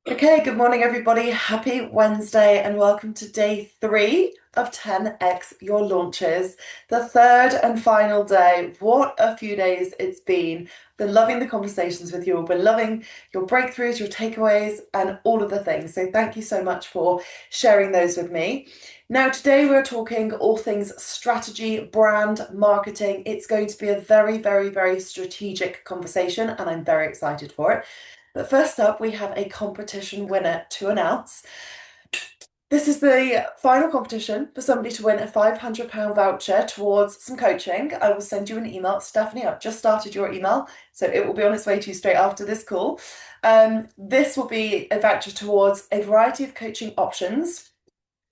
Okay, good morning, everybody. Happy Wednesday, and welcome to day 3 of 10x Your Launches, the third and final day. What a few days it's been. Been loving the conversations with you all, been loving your breakthroughs, your takeaways, and all of the things. So, thank you so much for sharing those with me. Now, today we're talking all things strategy, brand, marketing. It's going to be a very, very, very strategic conversation, and I'm very excited for it. But first up, we have a competition winner to announce. This is the final competition for somebody to win a £500 voucher towards some coaching. I will send you an email. Stephanie, I've just started your email, so it will be on its way to you straight after this call. This will be a voucher towards a variety of coaching options.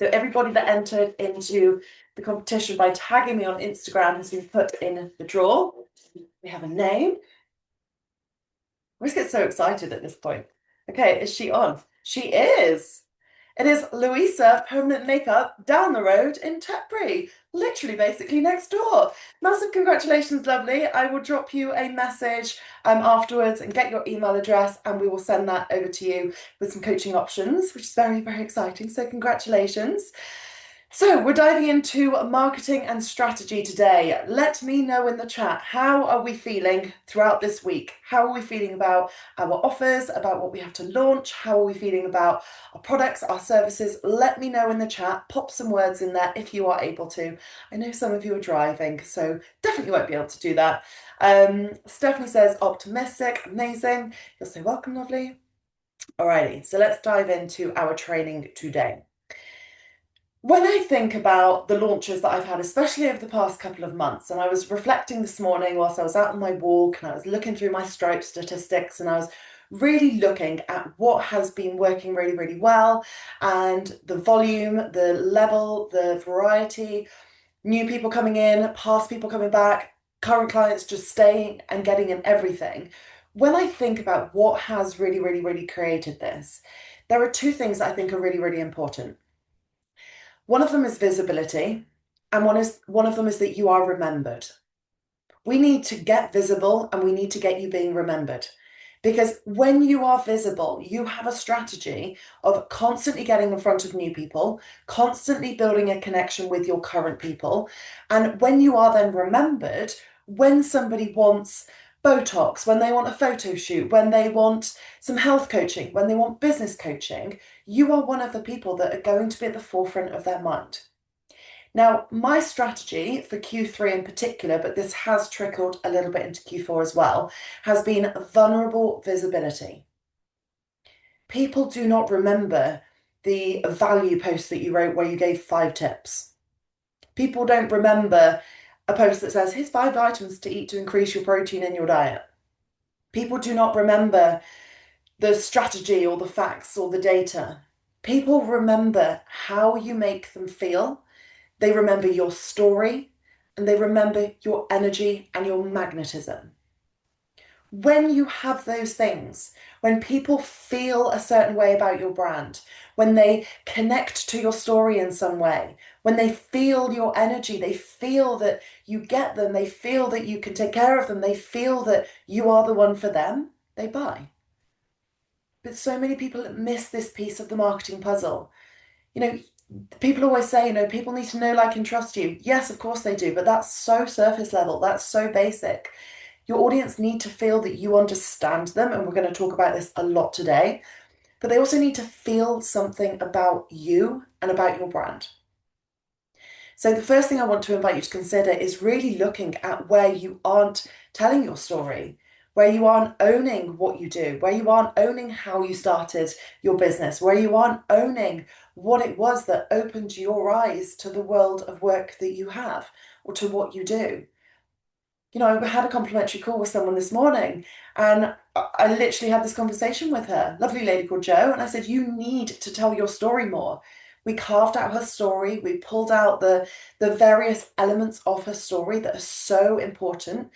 So everybody that entered into the competition by tagging me on Instagram has been put in the draw. We have a name. I always get so excited at this point. Okay, is she on? She is. It is Louisa Permanent Makeup down the road in Tetbury, literally basically next door. Massive congratulations, lovely. I will drop you a message afterwards and get your email address, and we will send that over to you with some coaching options, which is very, very exciting. So, congratulations. So, we're diving into marketing and strategy today. Let me know in the chat, how are we feeling throughout this week? How are we feeling about our offers, about what we have to launch? How are we feeling about our products, our services? Let me know in the chat. Pop some words in there if you are able to. I know some of you are driving, so definitely won't be able to do that. Stephanie says optimistic, amazing. You'll say welcome, lovely. Alrighty, so let's dive into our training today. When I think about the launches that I've had, especially over the past couple of months, and I was reflecting this morning whilst I was out on my walk and I was looking through my Stripe statistics and I was really looking at what has been working really, really well and the volume, the level, the variety, new people coming in, past people coming back, current clients just staying and getting in everything. When I think about what has really, really, really created this, there are two things that I think are really, really important. One of them is visibility, and one of them is that you are remembered. We need to get visible and we need to get you being remembered. Because when you are visible, you have a strategy of constantly getting in front of new people, constantly building a connection with your current people. And when you are then remembered, when somebody wants Botox, when they want a photo shoot, when they want some health coaching, when they want business coaching, you are one of the people that are going to be at the forefront of their mind. Now, my strategy for Q3 in particular, but this has trickled a little bit into Q4 as well, has been vulnerable visibility. People do not remember the value post that you wrote where you gave 5 tips. People don't remember a post that says, here's 5 items to eat to increase your protein in your diet. People do not remember the strategy or the facts or the data. People remember how you make them feel. They remember your story and they remember your energy and your magnetism. When you have those things, when people feel a certain way about your brand, when they connect to your story in some way, when they feel your energy, they feel that you get them, they feel that you can take care of them, they feel that you are the one for them, they buy. But so many people miss this piece of the marketing puzzle. You know, people always say, people need to know, like, and trust you. Yes, of course they do, but that's so surface level, that's so basic. Your audience need to feel that you understand them, and we're going to talk about this a lot today, but they also need to feel something about you and about your brand. So the first thing I want to invite you to consider is really looking at where you aren't telling your story, where you aren't owning what you do, where you aren't owning how you started your business, where you aren't owning what it was that opened your eyes to the world of work that you have or to what you do. I had a complimentary call with someone this morning and I literally had this conversation with her, lovely lady called Jo, and I said, you need to tell your story more. We carved out her story, we pulled out the various elements of her story that are so important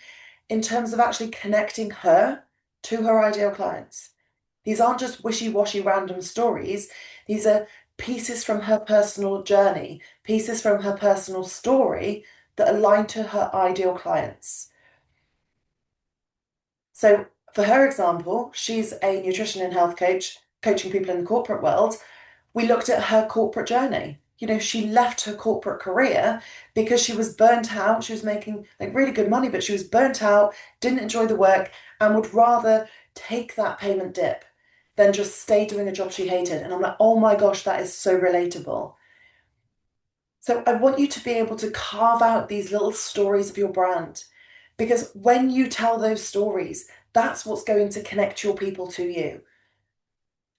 in terms of actually connecting her to her ideal clients. These aren't just wishy-washy random stories. These are pieces from her personal journey, pieces from her personal story that align to her ideal clients. So for her example, she's a nutrition and health coach coaching people in the corporate world, we looked at her corporate journey. She left her corporate career because she was burnt out. She was making like really good money, but she was burnt out, didn't enjoy the work, and would rather take that payment dip than just stay doing a job she hated. And I'm like, oh my gosh, that is so relatable. So I want you to be able to carve out these little stories of your brand, because when you tell those stories, that's what's going to connect your people to you.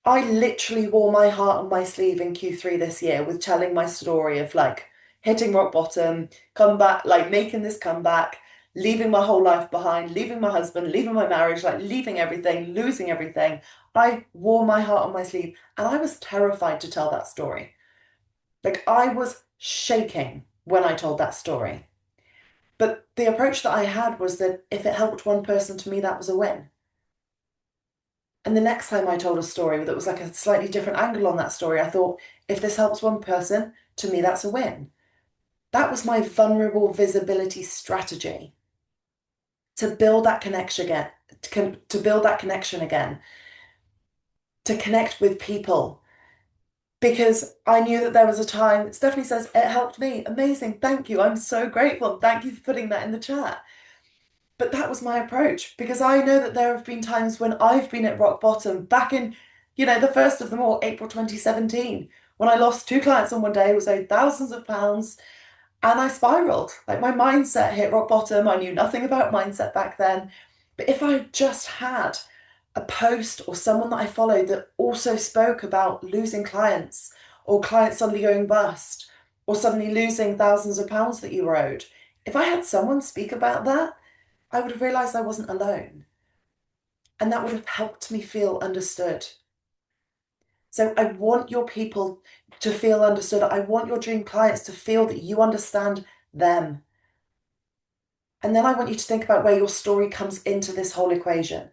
I literally wore my heart on my sleeve in Q3 this year with telling my story of like hitting rock bottom, come back, like making this comeback, leaving my whole life behind, leaving my husband, leaving my marriage, like leaving everything, losing everything. I wore my heart on my sleeve and I was terrified to tell that story. Like I was shaking when I told that story. But the approach that I had was that if it helped one person, to me, that was a win. And the next time I told a story that was like a slightly different angle on that story, I thought, if this helps one person, to me, that's a win. That was my vulnerable visibility strategy to build that connection again, to build that connection again, to connect with people. Because I knew that there was a time, Stephanie says, it helped me. Amazing. Thank you. I'm so grateful. Thank you for putting that in the chat. But that was my approach because I know that there have been times when I've been at rock bottom back in, the first of them all, April 2017, when I lost two clients on one day, was owed thousands of pounds, and I spiraled. Like my mindset hit rock bottom. I knew nothing about mindset back then. But if I just had a post or someone that I followed that also spoke about losing clients or clients suddenly going bust or suddenly losing thousands of pounds that you were owed, if I had someone speak about that, I would have realized I wasn't alone. And that would have helped me feel understood. So I want your people to feel understood. I want your dream clients to feel that you understand them. And then I want you to think about where your story comes into this whole equation.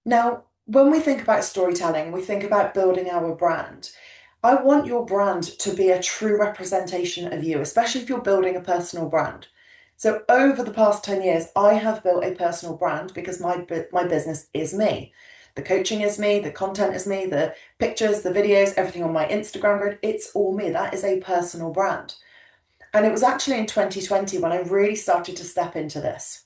Now, when we think about storytelling, we think about building our brand. I want your brand to be a true representation of you, especially if you're building a personal brand. So over the past 10 years, I have built a personal brand because my business is me. The coaching is me, the content is me, the pictures, the videos, everything on my Instagram grid, it's all me. That is a personal brand. And it was actually in 2020 when I really started to step into this.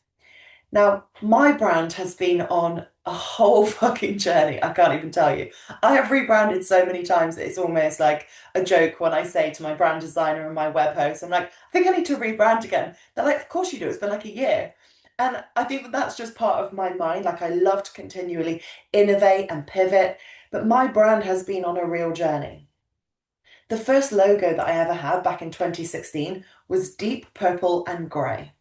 Now, my brand has been on a whole fucking journey. I can't even tell you. I have rebranded so many times that it's almost like a joke when I say to my brand designer and my web host, I'm like, I think I need to rebrand again. They're like, of course you do. It's been like a year. And I think that that's just part of my mind. Like I love to continually innovate and pivot, but my brand has been on a real journey. The first logo that I ever had back in 2016 was deep purple and grey.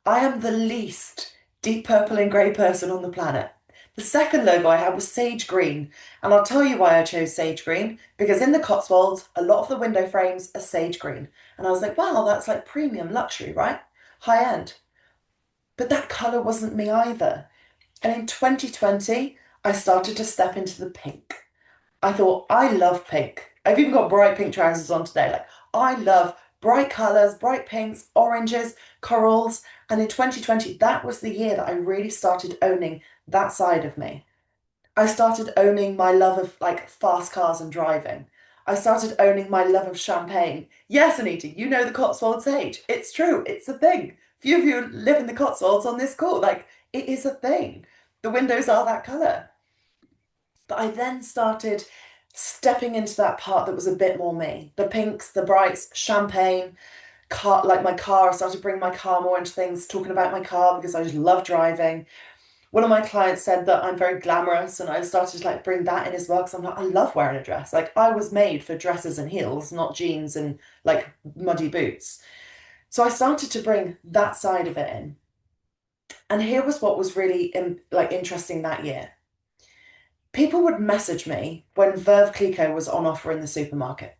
I am the least deep purple and grey person on the planet. The second logo I had was sage green, and I'll tell you why I chose sage green, because in the Cotswolds, a lot of the window frames are sage green. And I was like, wow, that's like premium luxury, right? High end. But that colour wasn't me either. And in 2020, I started to step into the pink. I thought, I love pink. I've even got bright pink trousers on today. Like, I love bright colours, bright pinks, oranges, corals. And in 2020, that was the year that I really started owning that side of me. I started owning my love of like fast cars and driving. I started owning my love of champagne. Yes, Anita, you know the Cotswold Sage. It's true, it's a thing. Few of you live in the Cotswolds on this call. Like, it is a thing. The windows are that colour. But I then started stepping into that part that was a bit more me. The pinks, the brights, champagne, car, like my car. I started bringing my car more into things, talking about my car because I just love driving. One of my clients said that I'm very glamorous, and I started to like bring that in as well because I'm like, I love wearing a dress. Like I was made for dresses and heels, not jeans and like muddy boots. So I started to bring that side of it in. And here was what was really interesting that year. People would message me when Veuve Clicquot was on offer in the supermarket.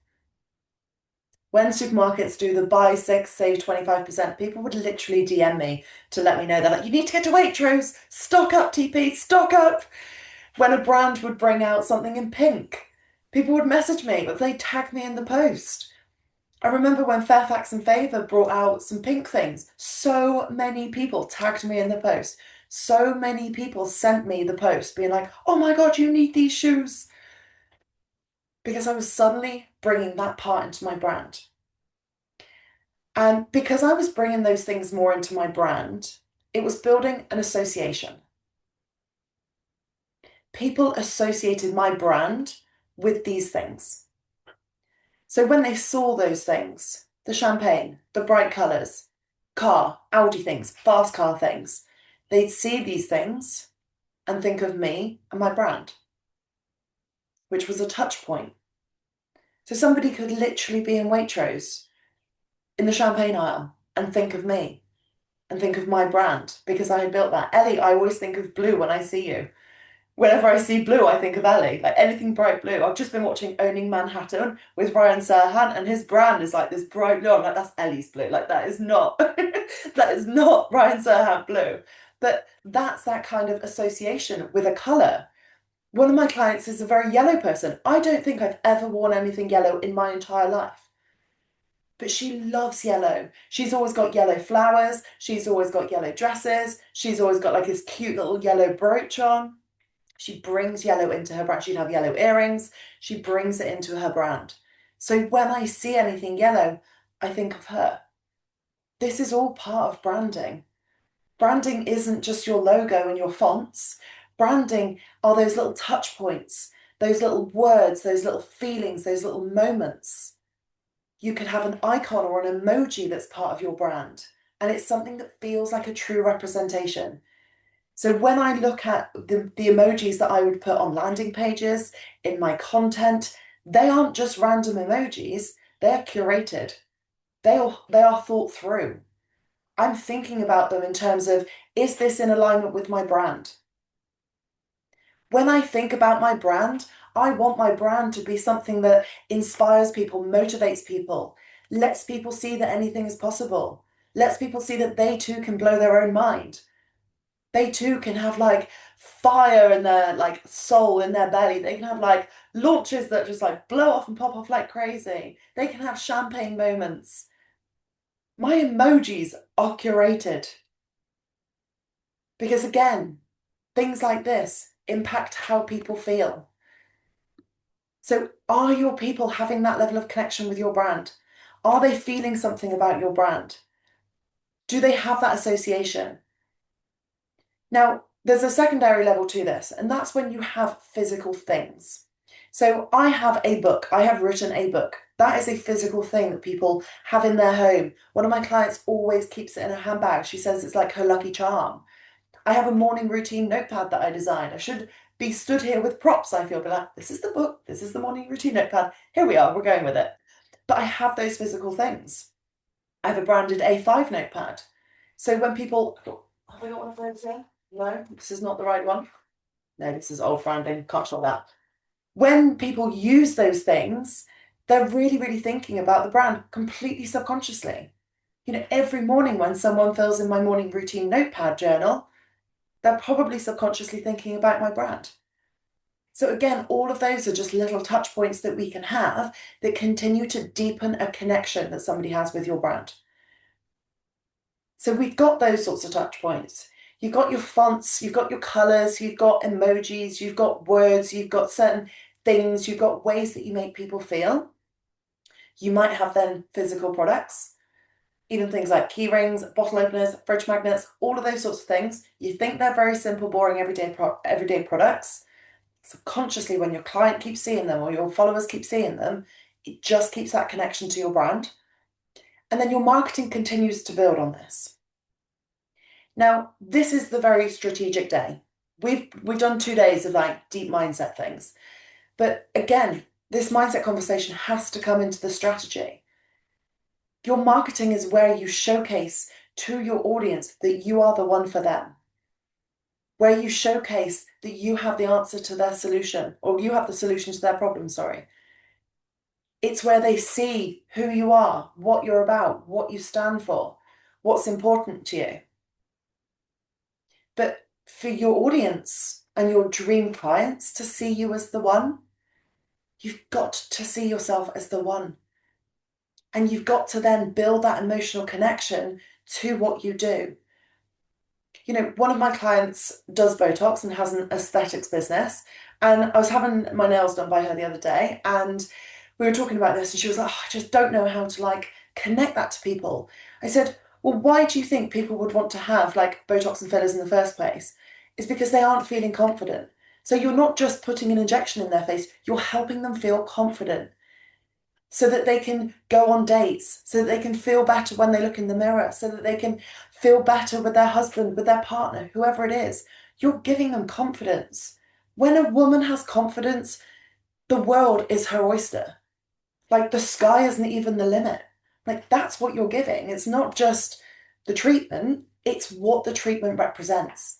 When supermarkets do the buy six, save 25%, people would literally DM me to let me know that, like, you need to get to Waitrose, stock up, TP, stock up. When a brand would bring out something in pink, people would message me, but they tag me in the post. I remember when Fairfax and Favour brought out some pink things, so many people tagged me in the post. So many people sent me the post being like, oh my God, you need these shoes. Because I was suddenly bringing that part into my brand. And because I was bringing those things more into my brand, it was building an association. People associated my brand with these things. So when they saw those things, the champagne, the bright colours, car, Audi things, fast car things, they'd see these things and think of me and my brand, which was a touch point. So somebody could literally be in Waitrose in the champagne aisle and think of me and think of my brand because I had built that. Ellie, I always think of blue when I see you. Whenever I see blue, I think of Ellie. Like anything bright blue. I've just been watching Owning Manhattan with Ryan Serhant, and his brand is like this bright blue. I'm like, that's Ellie's blue. Like that is not that is not Ryan Serhant blue. But that's that kind of association with a colour. One of my clients is a very yellow person. I don't think I've ever worn anything yellow in my entire life. But she loves yellow. She's always got yellow flowers. She's always got yellow dresses. She's always got like this cute little yellow brooch on. She brings yellow into her brand. She'd have yellow earrings. She brings it into her brand. So when I see anything yellow, I think of her. This is all part of branding. Branding isn't just your logo and your fonts. Branding are those little touch points, those little words, those little feelings, those little moments. You could have an icon or an emoji that's part of your brand, and it's something that feels like a true representation. So when I look at the emojis that I would put on landing pages, in my content, they aren't just random emojis, they're curated. They are thought through. I'm thinking about them in terms of, is this in alignment with my brand? When I think about my brand, I want my brand to be something that inspires people, motivates people, lets people see that anything is possible, lets people see that they too can blow their own mind. They too can have like fire in their like soul in their belly. They can have like launches that just like blow off and pop off like crazy. They can have champagne moments. My emojis are curated because again, things like this impact how people feel. So are your people having that level of connection with your brand? Are they feeling something about your brand? Do they have that association? Now, there's a secondary level to this, and that's when you have physical things. So I have a book, I have written a book. That is a physical thing that people have in their home. One of my clients always keeps it in her handbag. She says it's like her lucky charm. I have a morning routine notepad that I designed. I should be stood here with props, I feel, but like, this is the book, this is the morning routine notepad. Here we are, we're going with it. But I have those physical things. I have a branded A5 notepad. So when people, have I got one of those here? No, this is not the right one. No, this is old branding. Can't show that. When people use those things, they're really, really thinking about the brand completely subconsciously. You know, every morning when someone fills in my morning routine notepad journal, they're probably subconsciously thinking about my brand. So again, all of those are just little touch points that we can have that continue to deepen a connection that somebody has with your brand. So we've got those sorts of touch points. You've got your fonts, you've got your colors, you've got emojis, you've got words, you've got certain things, you've got ways that you make people feel. You might have then physical products, even things like key rings, bottle openers, fridge magnets, all of those sorts of things. You think they're very simple, boring, everyday products. Subconsciously, when your client keeps seeing them or your followers keep seeing them, it just keeps that connection to your brand. And then your marketing continues to build on this. Now, this is the very strategic day. We've done 2 days of like deep mindset things. But again, this mindset conversation has to come into the strategy. Your marketing is where you showcase to your audience that you are the one for them. Where you showcase that you have the answer to their solution, or you have the solution to their problem, sorry. It's where they see who you are, what you're about, what you stand for, what's important to you. But for your audience and your dream clients to see you as the one, you've got to see yourself as the one. And you've got to then build that emotional connection to what you do. one of my clients does Botox and has an aesthetics business. And I was having my nails done by her the other day, and we were talking about this, and she was like, "Oh, I just don't know how to like connect that to people." I said, "Well, why do you think people would want to have like Botox and fillers in the first place? It's because they aren't feeling confident. So you're not just putting an injection in their face, you're helping them feel confident so that they can go on dates, so that they can feel better when they look in the mirror, so that they can feel better with their husband, with their partner, whoever it is. You're giving them confidence. When a woman has confidence, the world is her oyster. Like the sky isn't even the limit. Like that's what you're giving. It's not just the treatment, it's what the treatment represents.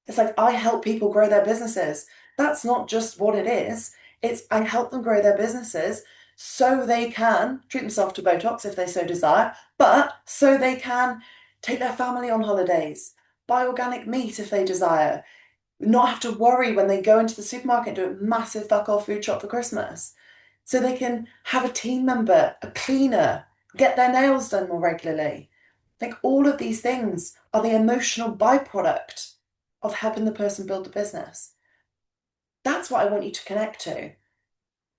It's like I help people grow their businesses. That's not just what it is. It's I help them grow their businesses so they can treat themselves to Botox if they so desire, but so they can take their family on holidays, buy organic meat if they desire, not have to worry when they go into the supermarket and do a massive fuck off food shop for Christmas. So they can have a team member, a cleaner, get their nails done more regularly. Like all of these things are the emotional byproduct of helping the person build the business. That's what I want you to connect to.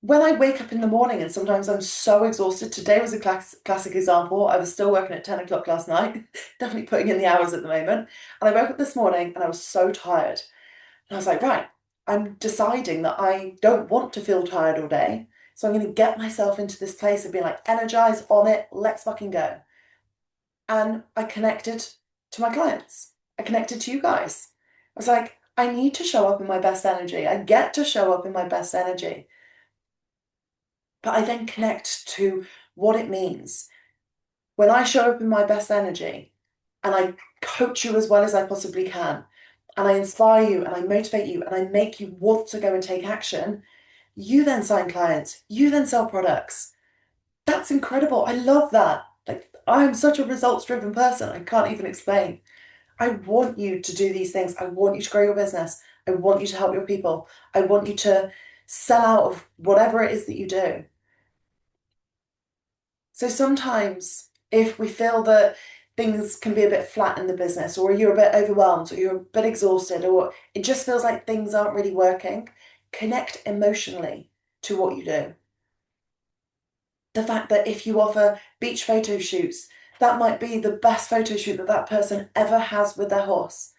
When I wake up in the morning and sometimes I'm so exhausted, today was a classic example. I was still working at 10 o'clock last night, definitely putting in the hours at the moment. And I woke up this morning and I was so tired. And I was like, right, I'm deciding that I don't want to feel tired all day. So I'm going to get myself into this place of being like energized on it, let's fucking go. And I connected to my clients. I connected to you guys. I was like, I need to show up in my best energy. I get to show up in my best energy. But I then connect to what it means. When I show up in my best energy and I coach you as well as I possibly can, and I inspire you and I motivate you and I make you want to go and take action, you then sign clients, you then sell products. That's incredible. I love that. Like, I'm such a results driven person. I can't even explain. I want you to do these things. I want you to grow your business. I want you to help your people. I want you to sell out of whatever it is that you do. So sometimes if we feel that things can be a bit flat in the business, or you're a bit overwhelmed, or you're a bit exhausted, or it just feels like things aren't really working, connect emotionally to what you do. The fact that if you offer beach photo shoots, that might be the best photo shoot that that person ever has with their horse.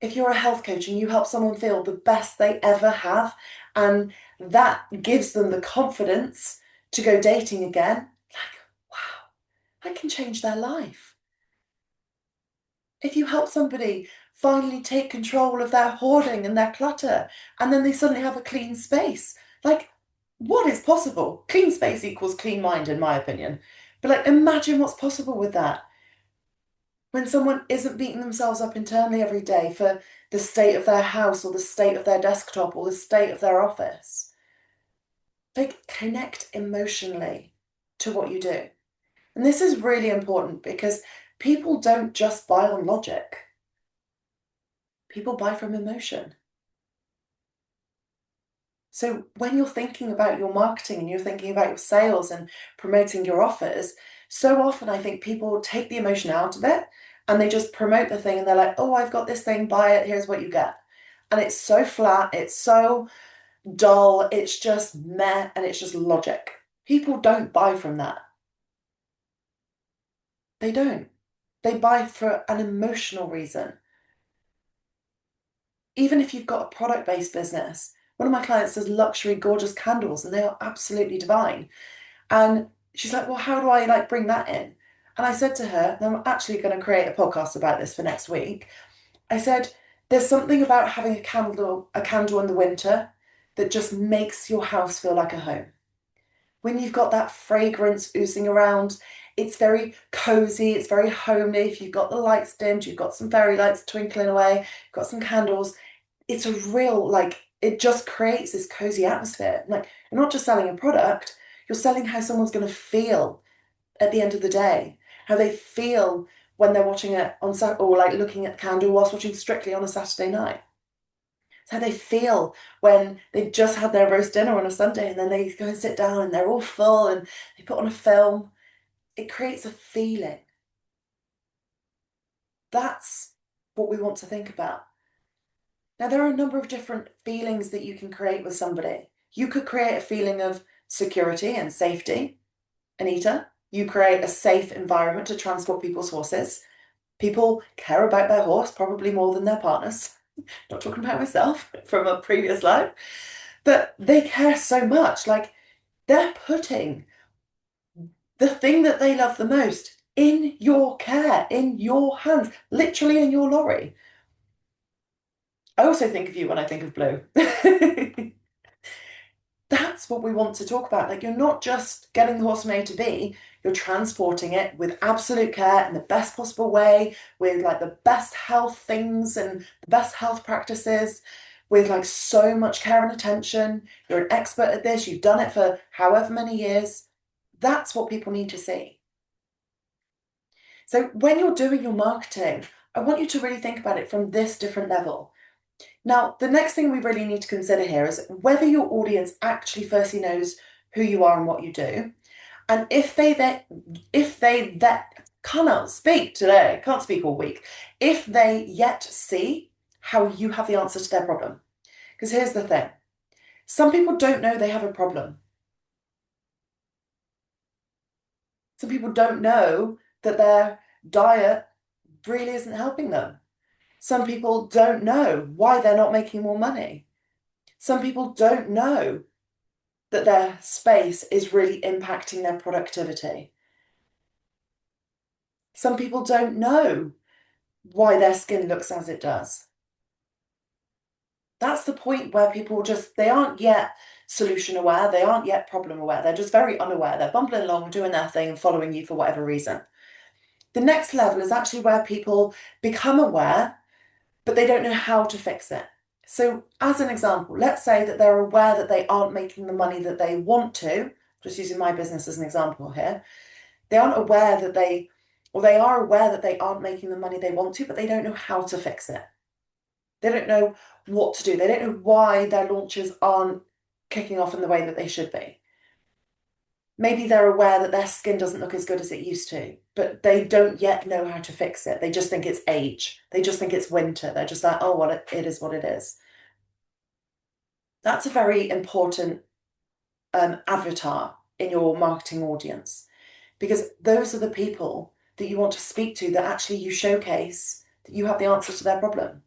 If you're a health coach and you help someone feel the best they ever have, and that gives them the confidence to go dating again, like, wow, I can change their life. If you help somebody finally take control of their hoarding and their clutter, and then they suddenly have a clean space, like, what is possible? Clean space equals clean mind, in my opinion. But like, imagine what's possible with that. When someone isn't beating themselves up internally every day for the state of their house or the state of their desktop or the state of their office, they connect emotionally to what you do. And this is really important because people don't just buy on logic, people buy from emotion. So when you're thinking about your marketing and you're thinking about your sales and promoting your offers, so often I think people take the emotion out of it and they just promote the thing and they're like, oh, I've got this thing, buy it, here's what you get. And it's so flat, it's so dull, it's just meh, and it's just logic. People don't buy from that. They don't. They buy for an emotional reason. Even if you've got a product-based business, one of my clients does luxury, gorgeous candles, and they are absolutely divine. And she's like, well, how do I like bring that in? And I said to her, and I'm actually going to create a podcast about this for next week. I said, there's something about having a candle in the winter that just makes your house feel like a home. When you've got that fragrance oozing around, it's very cozy, it's very homely. If you've got the lights dimmed, you've got some fairy lights twinkling away, you've got some candles, it's a real, like, it just creates this cozy atmosphere. Like, you're not just selling a product, you're selling how someone's going to feel at the end of the day, how they feel when they're watching it on or like looking at the candle whilst watching Strictly on a Saturday night. It's how they feel when they've just had their roast dinner on a Sunday and then they go and sit down and they're all full and they put on a film. It creates a feeling. That's what we want to think about. Now, there are a number of different feelings that you can create with somebody. You could create a feeling of security and safety. Anita, you create a safe environment to transport people's horses. People care about their horse probably more than their partners. Not talking about myself from a previous life, but they care so much. Like they're putting the thing that they love the most in your care, in your hands, literally in your lorry. I also think of you when I think of Blue. That's what we want to talk about. Like, you're not just getting the horse from A to B, you're transporting it with absolute care in the best possible way, with like the best health things and the best health practices, with like so much care and attention. You're an expert at this, you've done it for however many years. That's what people need to see. So, when you're doing your marketing, I want you to really think about it from this different level. Now, the next thing we really need to consider here is whether your audience actually firstly knows who you are and what you do. And if they that cannot speak today, can't speak all week, if they yet see how you have the answer to their problem. Because here's the thing. Some people don't know they have a problem. Some people don't know that their diet really isn't helping them. Some people don't know why they're not making more money. Some people don't know that their space is really impacting their productivity. Some people don't know why their skin looks as it does. That's the point where people they aren't yet solution aware, they aren't yet problem aware, they're just very unaware. They're bumbling along, doing their thing, and following you for whatever reason. The next level is actually where people become aware, but they don't know how to fix it. So, as an example, let's say that they're aware that they aren't making the money that they want to, just using my business as an example here. They aren't aware that they are aware that they aren't making the money they want to, but they don't know how to fix it. They don't know what to do. They don't know why their launches aren't kicking off in the way that they should be. Maybe they're aware that their skin doesn't look as good as it used to, but they don't yet know how to fix it. They just think it's age. They just think it's winter. They're just like, oh, it is what it is. That's a very important avatar in your marketing audience, because those are the people that you want to speak to, that actually you showcase that you have the answer to their problem.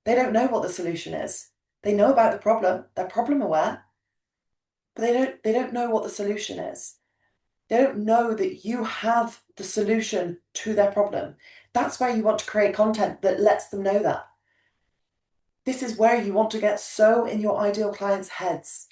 They don't know what the solution is. They know about the problem, they're problem aware, but they don't know what the solution is. They don't know that you have the solution to their problem. That's where you want to create content that lets them know that. This is where you want to get so in your ideal clients' heads.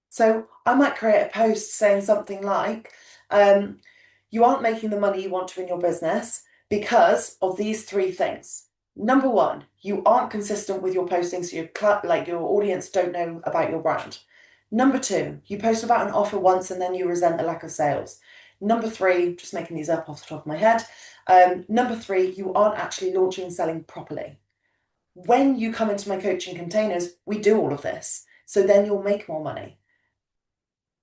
So I might create a post saying something like, you aren't making the money you want to in your business because of these three things. Number one, you aren't consistent with your posting, so your audience don't know about your brand. Number two, you post about an offer once and then you resent the lack of sales. Number three, just making these up off the top of my head. Number three, you aren't actually launching and selling properly. When you come into my coaching containers, we do all of this. So then you'll make more money.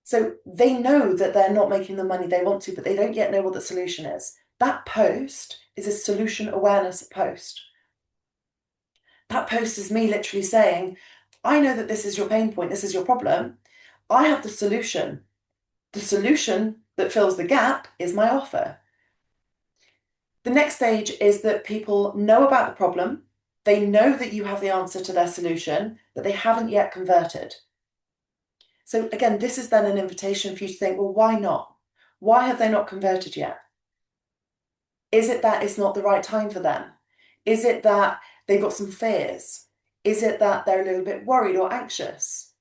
So they know that they're not making the money they want to, but they don't yet know what the solution is. That post is a solution awareness post. That post is me literally saying, I know that this is your pain point, this is your problem. I have the solution. The solution that fills the gap is my offer. The next stage is that people know about the problem. They know that you have the answer to their solution, but they haven't yet converted. So again, this is then an invitation for you to think, well, why not? Why have they not converted yet? Is it that it's not the right time for them? Is it that they've got some fears? Is it that they're a little bit worried or anxious?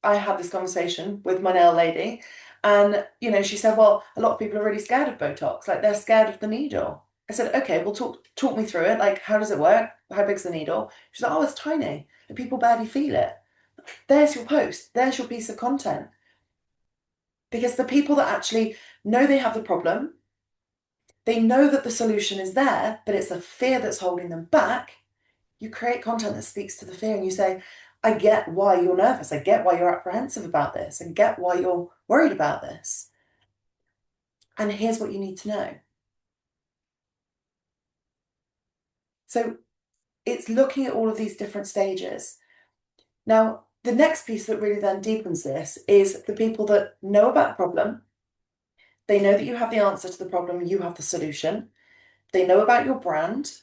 I had this conversation with my nail lady, and she said, well, a lot of people are really scared of Botox, like they're scared of the needle. I said, okay, well, talk me through it. Like, how does it work? How big's the needle? She's like, oh, it's tiny, and people barely feel it. There's your post. There's your piece of content. Because the people that actually know they have the problem, they know that the solution is there, but it's the fear that's holding them back. You create content that speaks to the fear and you say, I get why you're nervous. I get why you're apprehensive about this and get why you're worried about this. And here's what you need to know. So it's looking at all of these different stages. Now, the next piece that really then deepens this is the people that know about the problem. They know that you have the answer to the problem, you have the solution. They know about your brand,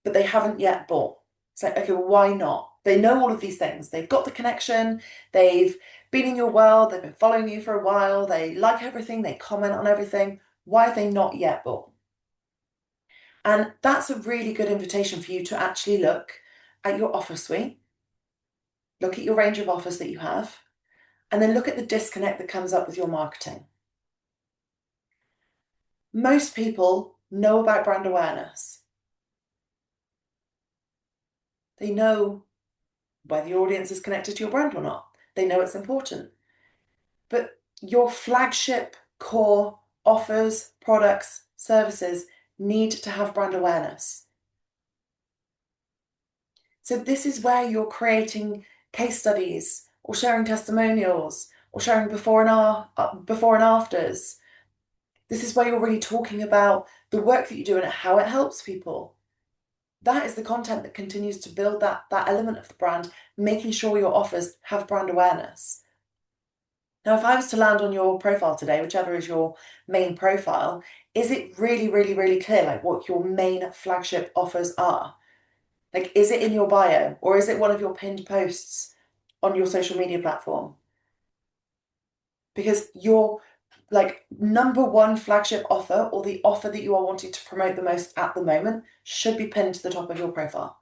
but they haven't yet bought. It's like, okay, well, why not? They know all of these things. They've got the connection, they've been in your world, they've been following you for a while, they like everything, they comment on everything. Why have they not yet bought? And that's a really good invitation for you to actually look at your offer suite, look at your range of offers that you have, and then look at the disconnect that comes up with your marketing. Most people know about brand awareness. They know whether your audience is connected to your brand or not. They know it's important. But your flagship core offers, products, services need to have brand awareness. So this is where you're creating case studies or sharing testimonials or sharing before and afters. This is where you're really talking about the work that you do and how it helps people. That is the content that continues to build that element of the brand, making sure your offers have brand awareness. Now, if I was to land on your profile today, whichever is your main profile, is it really, really, really clear like what your main flagship offers are? Like, is it in your bio or is it one of your pinned posts on your social media platform? Because your like number one flagship offer or the offer that you are wanting to promote the most at the moment should be pinned to the top of your profile.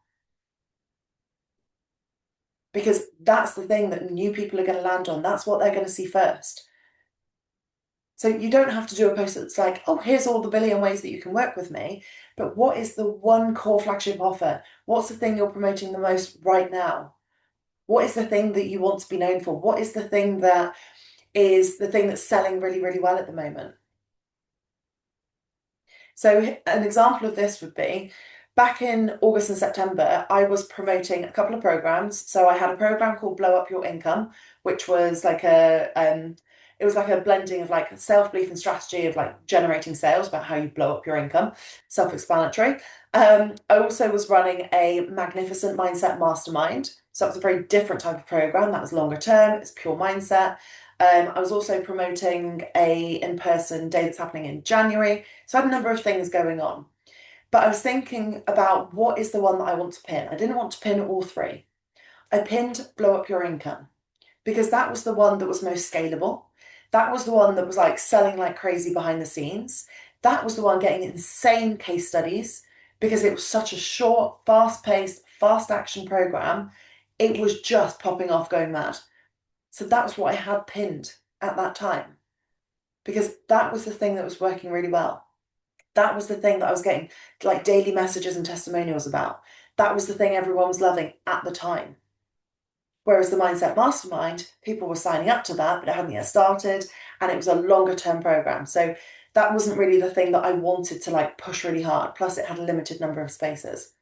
Because that's the thing that new people are going to land on. That's what they're going to see first. So you don't have to do a post that's like, oh, here's all the billion ways that you can work with me. But what is the one core flagship offer? What's the thing you're promoting the most right now? What is the thing that you want to be known for? What is the thing that is the thing that's selling really, really well at the moment? So an example of this would be back in August and September, I was promoting a couple of programs. So I had a program called Blow Up Your Income, which was like it was like a blending of like self-belief and strategy of like generating sales about how you blow up your income, self-explanatory. I also was running a Magnificent Mindset Mastermind. So it was a very different type of program. That was longer term, it's pure mindset. I was also promoting a in-person day that's happening in January. So I had a number of things going on. But I was thinking about what is the one that I want to pin. I didn't want to pin all three. I pinned Blow Up Your Income because that was the one that was most scalable. That was the one that was like selling like crazy behind the scenes. That was the one getting insane case studies because it was such a short, fast-paced, fast action program. It was just popping off, going mad. So that was what I had pinned at that time because that was the thing that was working really well. That was the thing that I was getting like daily messages and testimonials about. That was the thing everyone was loving at the time. Whereas the Mindset Mastermind, people were signing up to that, but it hadn't yet started, and it was a longer term program. So that wasn't really the thing that I wanted to like push really hard. Plus, it had a limited number of spaces.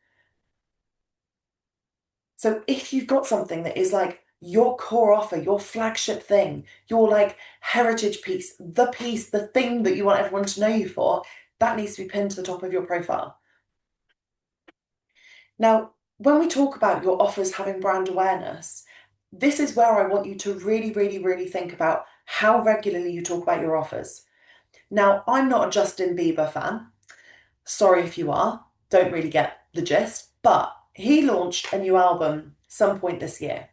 So if you've got something that is like your core offer, your flagship thing, your like heritage piece, the thing that you want everyone to know you for, that needs to be pinned to the top of your profile. Now, when we talk about your offers having brand awareness, this is where I want you to really, really, really think about how regularly you talk about your offers. Now, I'm not a Justin Bieber fan. Sorry if you are, don't really get the gist, but he launched a new album some point this year.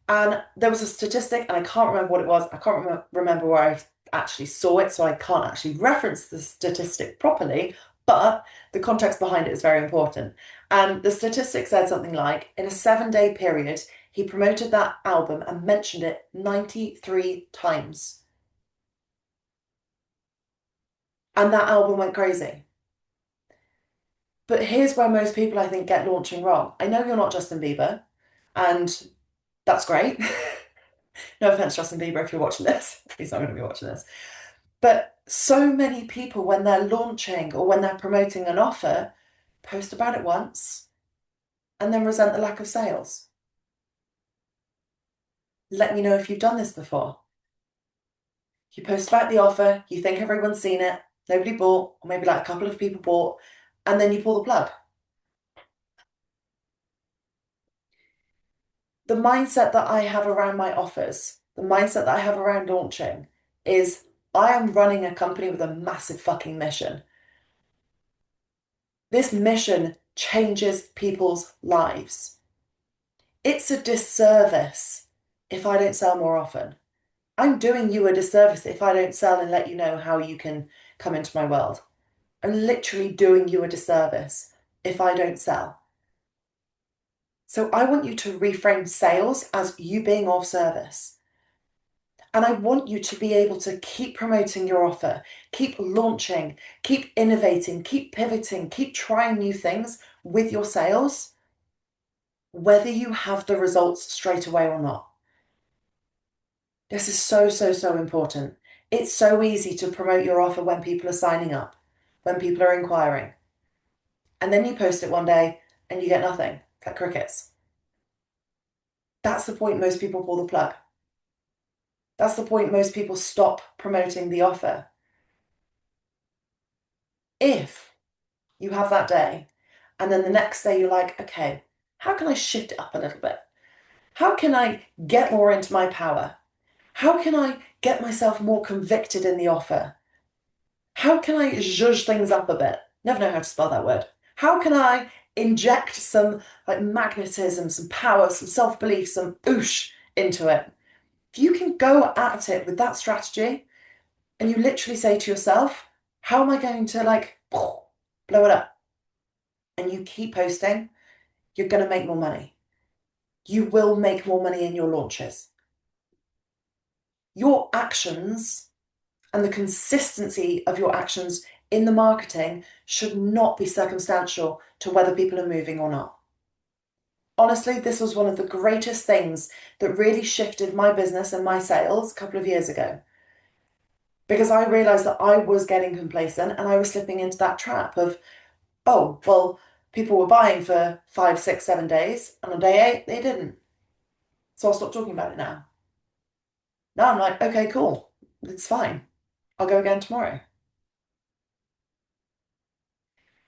And there was a statistic, and I can't remember what it was. I can't remember where I actually saw it, so I can't actually reference the statistic properly, but the context behind it is very important. And the statistic said something like in a 7 day period, he promoted that album and mentioned it 93 times. And that album went crazy. But here's where most people, I think, get launching wrong. I know you're not Justin Bieber, and that's great. No offense, Justin Bieber, if you're watching this. He's not going to be watching this. But so many people, when they're launching or when they're promoting an offer, post about it once and then resent the lack of sales. Let me know if you've done this before. You post about the offer, you think everyone's seen it, nobody bought, or maybe like a couple of people bought, and then you pull the plug. The mindset that I have around my offers, the mindset that I have around launching is I am running a company with a massive fucking mission. This mission changes people's lives. It's a disservice if I don't sell more often. I'm doing you a disservice if I don't sell and let you know how you can come into my world. I'm literally doing you a disservice if I don't sell. So I want you to reframe sales as you being of service. And I want you to be able to keep promoting your offer, keep launching, keep innovating, keep pivoting, keep trying new things with your sales, whether you have the results straight away or not. This is so, so, so important. It's so easy to promote your offer when people are signing up, when people are inquiring. And then you post it one day and you get nothing. It's like crickets. That's the point most people pull the plug. That's the point most people stop promoting the offer. If you have that day and then the next day you're like, okay, how can I shift it up a little bit? How can I get more into my power? How can I get myself more convicted in the offer? How can I zhuzh things up a bit? Never know how to spell that word. How can I inject some like magnetism, some power, some self-belief, some oosh into it? If you can go at it with that strategy and you literally say to yourself, how am I going to like blow it up? And you keep posting, you're going to make more money. You will make more money in your launches. Your actions and the consistency of your actions in the marketing should not be circumstantial to whether people are moving or not. Honestly, this was one of the greatest things that really shifted my business and my sales a couple of years ago. Because I realized that I was getting complacent and I was slipping into that trap of, oh, well, people were buying for 5, 6, 7 days, and on day 8, they didn't. So I'll stop talking about it now. Now I'm like, okay, cool. It's fine. I'll go again tomorrow.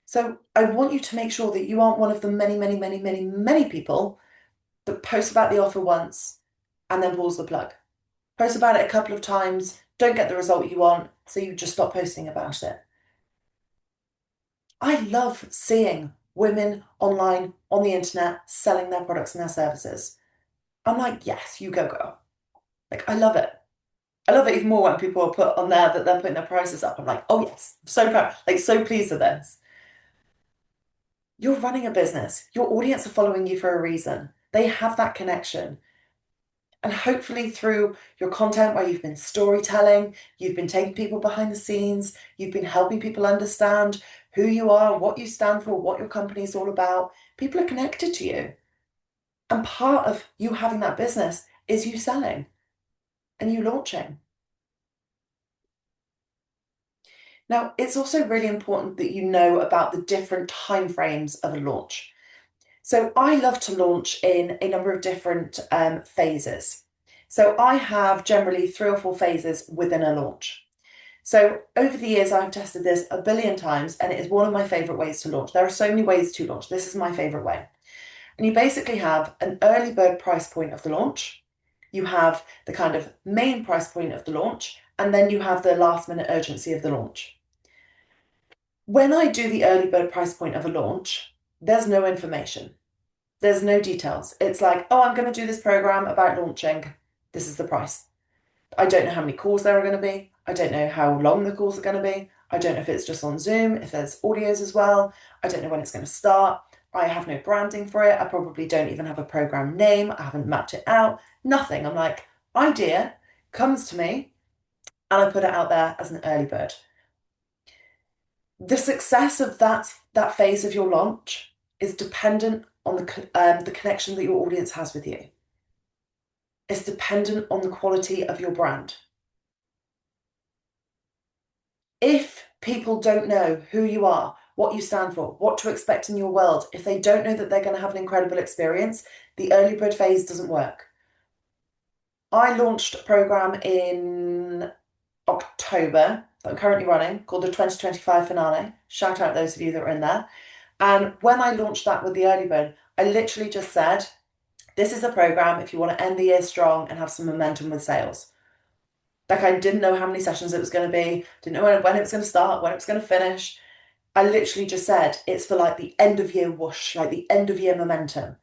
So I want you to make sure that you aren't one of the many, many, many, many, many people that post about the offer once and then pulls the plug. Post about it a couple of times, don't get the result you want, so you just stop posting about it. I love seeing women online on the internet selling their products and their services. I'm like, yes, you go, girl. Like, I love it. I love it even more when people are put on there that they're putting their prices up. I'm like, oh yes, I'm so proud, like so pleased with this. You're running a business. Your audience are following you for a reason. They have that connection. And hopefully through your content where you've been storytelling, you've been taking people behind the scenes, you've been helping people understand who you are, what you stand for, what your company is all about, people are connected to you. And part of you having that business is you selling and you launching. Now, it's also really important that you know about the different timeframes of a launch. So I love to launch in a number of different phases. So I have generally 3 or 4 phases within a launch. So over the years, I've tested this a billion times, and it is one of my favorite ways to launch. There are so many ways to launch. This is my favorite way. And you basically have an early bird price point of the launch. You have the kind of main price point of the launch, and then you have the last minute urgency of the launch. When I do the early bird price point of a launch, there's no information. There's no details. It's like, oh, I'm going to do this program about launching. This is the price. I don't know how many calls there are going to be. I don't know how long the calls are going to be. I don't know if it's just on Zoom, if there's audios as well. I don't know when it's going to start. I have no branding for it. I probably don't even have a program name. I haven't mapped it out. Nothing. I'm like, idea comes to me and I put it out there as an early bird. The success of that phase of your launch is dependent on the connection that your audience has with you. It's dependent on the quality of your brand. If people don't know who you are, what you stand for, what to expect in your world, if they don't know that they're going to have an incredible experience, the early bird phase doesn't work. I launched a program in October that I'm currently running called the 2025 Finale. Shout out those of you that are in there. And when I launched that with the early bird, I literally just said, This is a program if you want to end the year strong and have some momentum with sales. Like, I didn't know how many sessions it was going to be, didn't know when it was going to start, when it was going to finish. I literally just said it's for like the end of year whoosh, like the end of year momentum.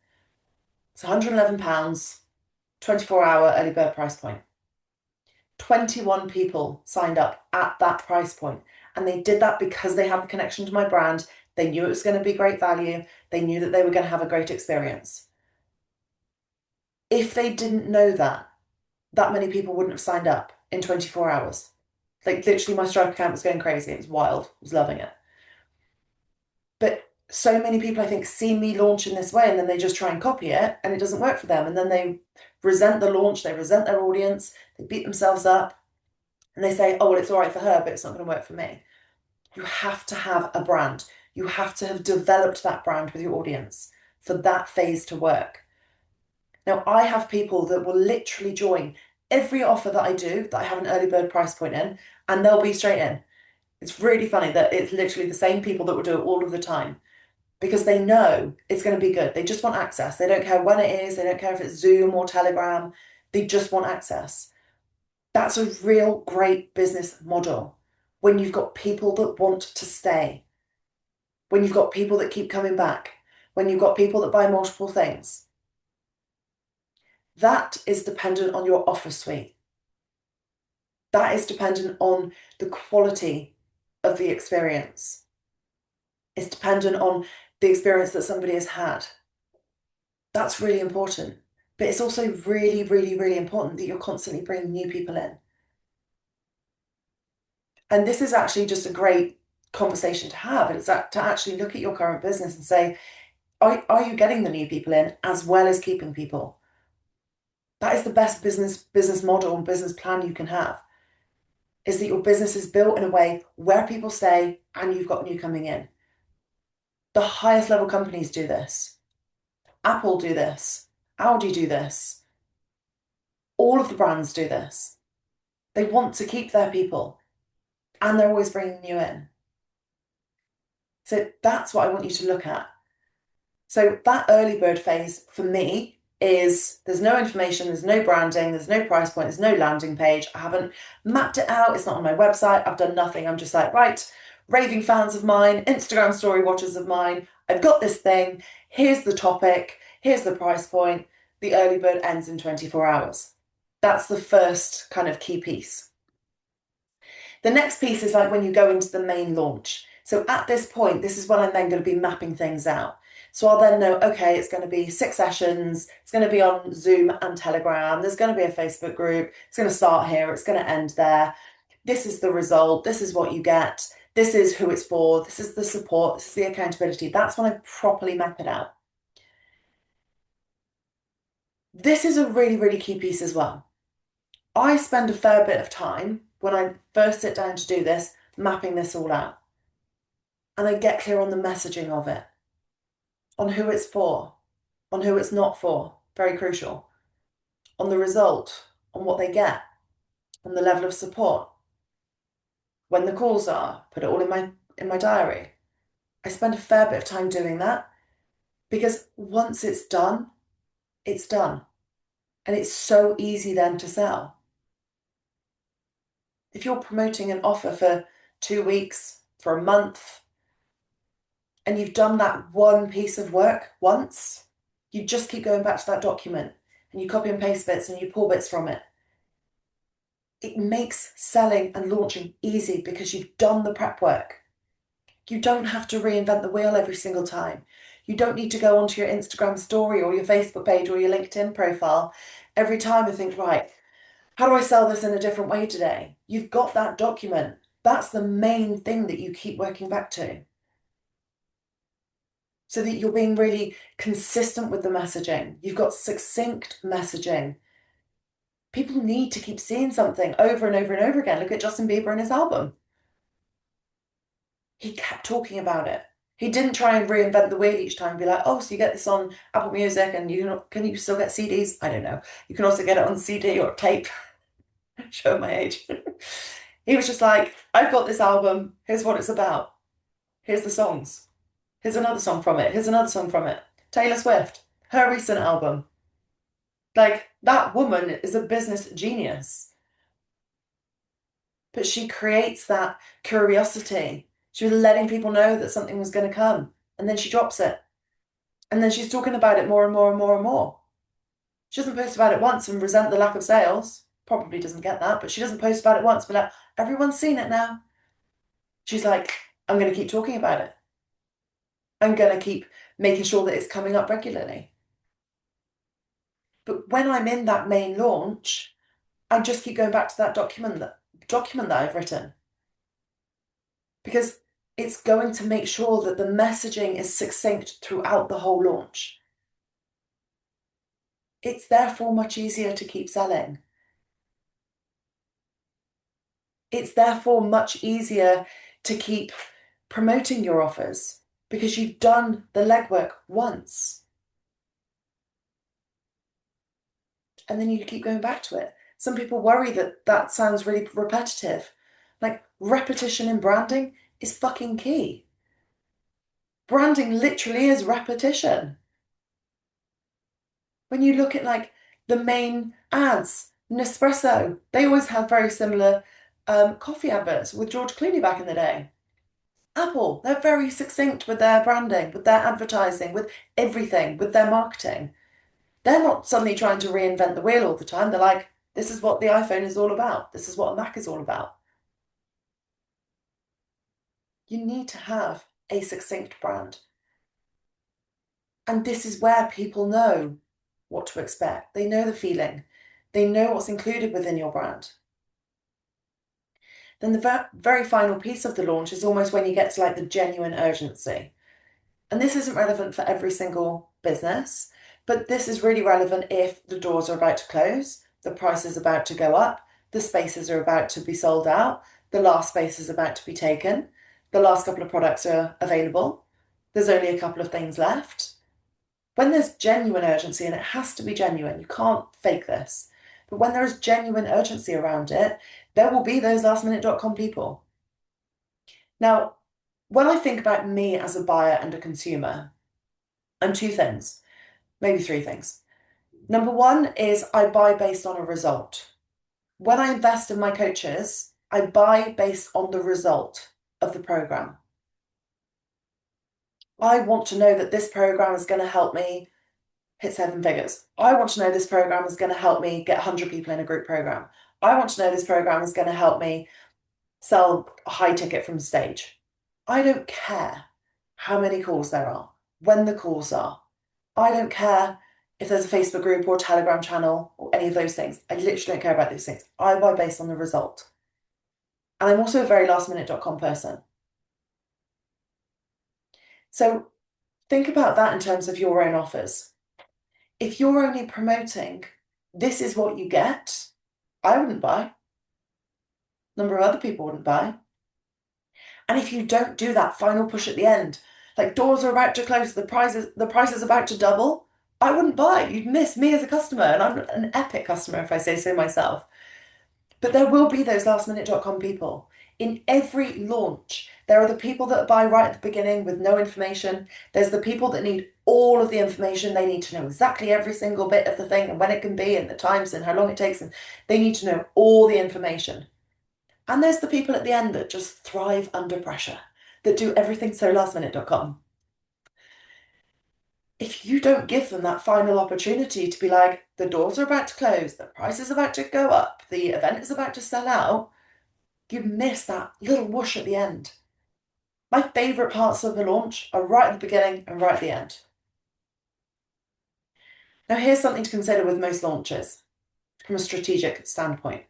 It's £111, 24-hour early bird price point. 21 people signed up at that price point, and they did that because they had the connection to my brand. They knew it was going to be great value. They knew that they were going to have a great experience. If they didn't know that, that many people wouldn't have signed up in 24 hours. Like, literally, my Stripe account was going crazy. It was wild. I was loving it. But so many people, I think, see me launch in this way, and then they just try and copy it, and it doesn't work for them. And then they resent the launch, they resent their audience, they beat themselves up, and they say, oh, well, it's all right for her, but it's not going to work for me. You have to have a brand. You have to have developed that brand with your audience for that phase to work. Now, I have people that will literally join every offer that I do that I have an early bird price point in, and they'll be straight in. It's really funny that it's literally the same people that will do it all of the time because they know it's going to be good. They just want access. They don't care when it is. They don't care if it's Zoom or Telegram. They just want access. That's a real great business model when you've got people that want to stay, when you've got people that keep coming back, when you've got people that buy multiple things. That is dependent on your offer suite. That is dependent on the quality of the experience. It's dependent on the experience that somebody has had. That's really important. But it's also really, really, really important that you're constantly bringing new people in. And this is actually just a great conversation to have. It's to actually look at your current business and say, are you getting the new people in as well as keeping people? That is the best business model and business plan you can have, is that your business is built in a way where people stay and you've got new coming in. The highest level companies do this. Apple do this. Audi do this. All of the brands do this. They want to keep their people and they're always bringing you in. So that's what I want you to look at. So that early bird phase for me is there's no information, there's no branding, there's no price point, there's no landing page. I haven't mapped it out. It's not on my website. I've done nothing. I'm just like, right, raving fans of mine, Instagram story watchers of mine. I've got this thing. Here's the topic. Here's the price point. The early bird ends in 24 hours. That's the first kind of key piece. The next piece is like when you go into the main launch. So at this point, this is when I'm then going to be mapping things out. So I'll then know, okay, it's going to be 6 sessions. It's going to be on Zoom and Telegram. There's going to be a Facebook group. It's going to start here. It's going to end there. This is the result. This is what you get. This is who it's for. This is the support. This is the accountability. That's when I properly map it out. This is a really, really key piece as well. I spend a fair bit of time when I first sit down to do this, mapping this all out. And I get clear on the messaging of it, on who it's for, on who it's not for, very crucial, on the result, on what they get, on the level of support, when the calls are, put it all in my diary. I spend a fair bit of time doing that because once it's done, it's done. And it's so easy then to sell. If you're promoting an offer for 2 weeks, for a month, and you've done that one piece of work once, you just keep going back to that document and you copy and paste bits and you pull bits from it. It makes selling and launching easy because you've done the prep work. You don't have to reinvent the wheel every single time. You don't need to go onto your Instagram story or your Facebook page or your LinkedIn profile every time and think, right, how do I sell this in a different way today? You've got that document. That's the main thing that you keep working back to, so that you're being really consistent with the messaging. You've got succinct messaging. People need to keep seeing something over and over and over again. Look at Justin Bieber and his album. He kept talking about it. He didn't try and reinvent the wheel each time and be like, oh, so you get this on Apple Music and can you still get CDs? I don't know. You can also get it on CD or tape. Show my age. He was just like, I've got this album. Here's what it's about. Here's the songs. Here's another song from it. Here's another song from it. Taylor Swift, her recent album. Like, that woman is a business genius, but she creates that curiosity. She was letting people know that something was going to come, and then she drops it. And then she's talking about it more and more and more and more. She doesn't post about it once and resent the lack of sales. Probably doesn't get that, but she doesn't post about it once, but like, everyone's seen it now. She's like, I'm going to keep talking about it. I'm going to keep making sure that it's coming up regularly. But when I'm in that main launch, I just keep going back to that document that I've written, because it's going to make sure that the messaging is succinct throughout the whole launch. It's therefore much easier to keep selling. It's therefore much easier to keep promoting your offers because you've done the legwork once. And then you keep going back to it. Some people worry that that sounds really repetitive. Like, repetition in branding is fucking key. Branding literally is repetition. When you look at like the main ads, Nespresso, they always have very similar coffee adverts with George Clooney back in the day. Apple, they're very succinct with their branding, with their advertising, with everything, with their marketing. They're not suddenly trying to reinvent the wheel all the time. They're like, this is what the iPhone is all about. This is what a Mac is all about. You need to have a succinct brand. And this is where people know what to expect. They know the feeling. They know what's included within your brand. Then the very final piece of the launch is almost when you get to like the genuine urgency. And this isn't relevant for every single business, but this is really relevant if the doors are about to close, the price is about to go up, the spaces are about to be sold out, the last space is about to be taken, the last couple of products are available, there's only a couple of things left. When there's genuine urgency, and it has to be genuine, you can't fake this, but when there is genuine urgency around it, there will be those lastminute.com people. Now, when I think about me as a buyer and a consumer, I'm two things, maybe three things. Number one is I buy based on a result. When I invest in my coaches, I buy based on the result of the program. I want to know that this program is going to help me hit seven figures. I want to know this program is going to help me get 100 people in a group program. I want to know this program is going to help me sell a high ticket from stage. I don't care how many calls there are, when the calls are. I don't care if there's a Facebook group or a Telegram channel or any of those things. I literally don't care about those things. I buy based on the result. And I'm also a very lastminute.com person. So think about that in terms of your own offers. If you're only promoting, this is what you get, I wouldn't buy. A number of other people wouldn't buy. And if you don't do that final push at the end, like doors are about to close, the price is about to double, I wouldn't buy. You'd miss me as a customer, and I'm an epic customer if I say so myself. But there will be those lastminute.com people. In every launch, there are the people that buy right at the beginning with no information. There's the people that need all of the information. They need to know exactly every single bit of the thing and when it can be and the times and how long it takes. And they need to know all the information. And there's the people at the end that just thrive under pressure, that do everything so lastminute.com. If you don't give them that final opportunity to be like, the doors are about to close, the price is about to go up, the event is about to sell out, you miss that little whoosh at the end. My favourite parts of the launch are right at the beginning and right at the end. Now, here's something to consider with most launches from a strategic standpoint.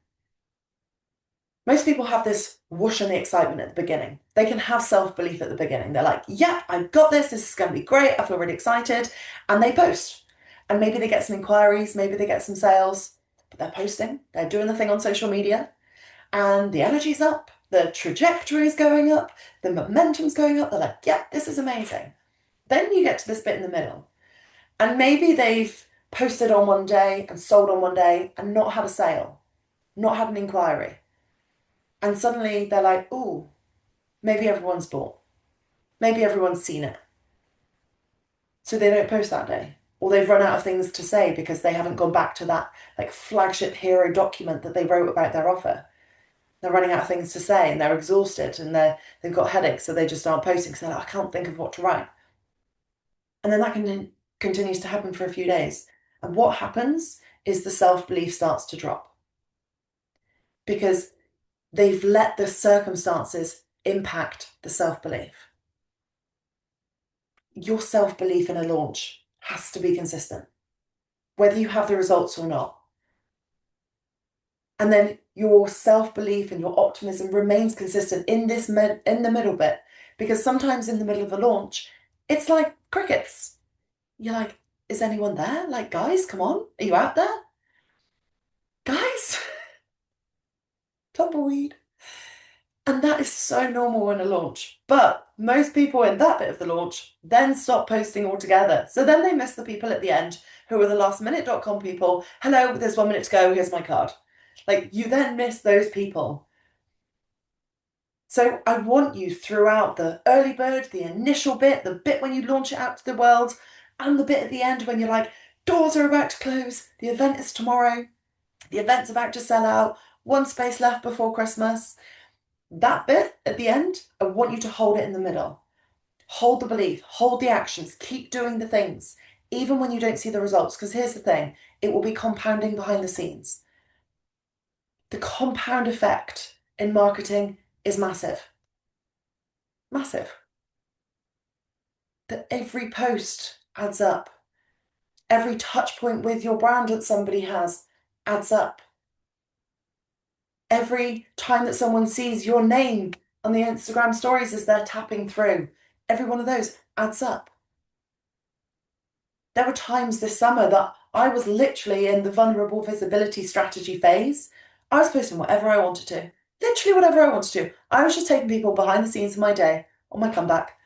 Most people have this whoosh and the excitement at the beginning. They can have self-belief at the beginning. They're like, yeah, I've got this. This is going to be great. I feel really excited. And they post. And maybe they get some inquiries. Maybe they get some sales. But they're posting. They're doing the thing on social media. And the energy's up. The trajectory is going up. The momentum's going up. They're like, yeah, this is amazing. Then you get to this bit in the middle. And maybe they've posted on one day and sold on one day and not had a sale, not had an inquiry. And suddenly they're like, oh, maybe everyone's bought. Maybe everyone's seen it. So they don't post that day. or they've run out of things to say because they haven't gone back to that like flagship hero document that they wrote about their offer. They're running out of things to say and they're exhausted and they've got headaches, so they just aren't posting because they're like, I can't think of what to write. And then that continues to happen for a few days. And what happens is the self-belief starts to drop because they've let the circumstances impact the self-belief. Your self-belief in a launch has to be consistent, whether you have the results or not. And then your self-belief and your optimism remains consistent in this in the middle bit, because sometimes in the middle of a launch, it's like crickets. You're like, is anyone there? Like, guys, come on, are you out there? Guys, tumbleweed. And that is so normal in a launch. But most people in that bit of the launch then stop posting altogether. So then they miss the people at the end who are the lastminute.com people. Hello, there's 1 minute to go. Here's my card. Like, you then miss those people. So I want you throughout the early bird, the initial bit, the bit when you launch it out to the world, and the bit at the end when you're like, doors are about to close, the event is tomorrow, the event's about to sell out, one space left before Christmas. That bit at the end, I want you to hold it in the middle. Hold the belief, hold the actions, keep doing the things, even when you don't see the results. Because here's the thing, it will be compounding behind the scenes. The compound effect in marketing is massive. Massive. That every post adds up. Every touch point with your brand that somebody has adds up. Every time that someone sees your name on the Instagram stories as they're tapping through, every one of those adds up. There were times this summer that I was literally in the vulnerable visibility strategy phase. I was posting whatever I wanted to, literally whatever I wanted to. I was just taking people behind the scenes of my day on my comeback.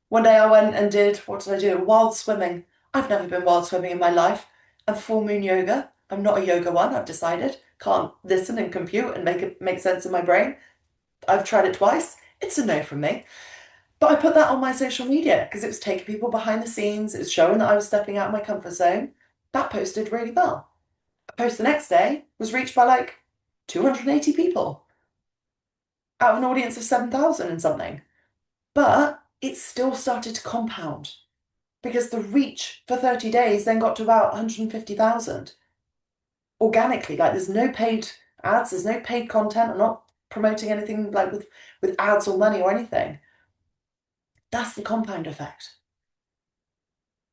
One day I went and did, what did I do? Wild swimming. I've never been wild swimming in my life. And full moon yoga. I'm not a yoga one, I've decided. Can't listen and compute and make it make sense in my brain. I've tried it twice. It's a no from me. But I put that on my social media because it was taking people behind the scenes. It was showing that I was stepping out of my comfort zone. That posted really well. A post the next day was reached by like 280 people out of an audience of 7,000 and something. But it still started to compound because the reach for 30 days then got to about 150,000 organically. Like, there's no paid ads, there's no paid content. I'm not promoting anything like with ads or money or anything. That's the compound effect.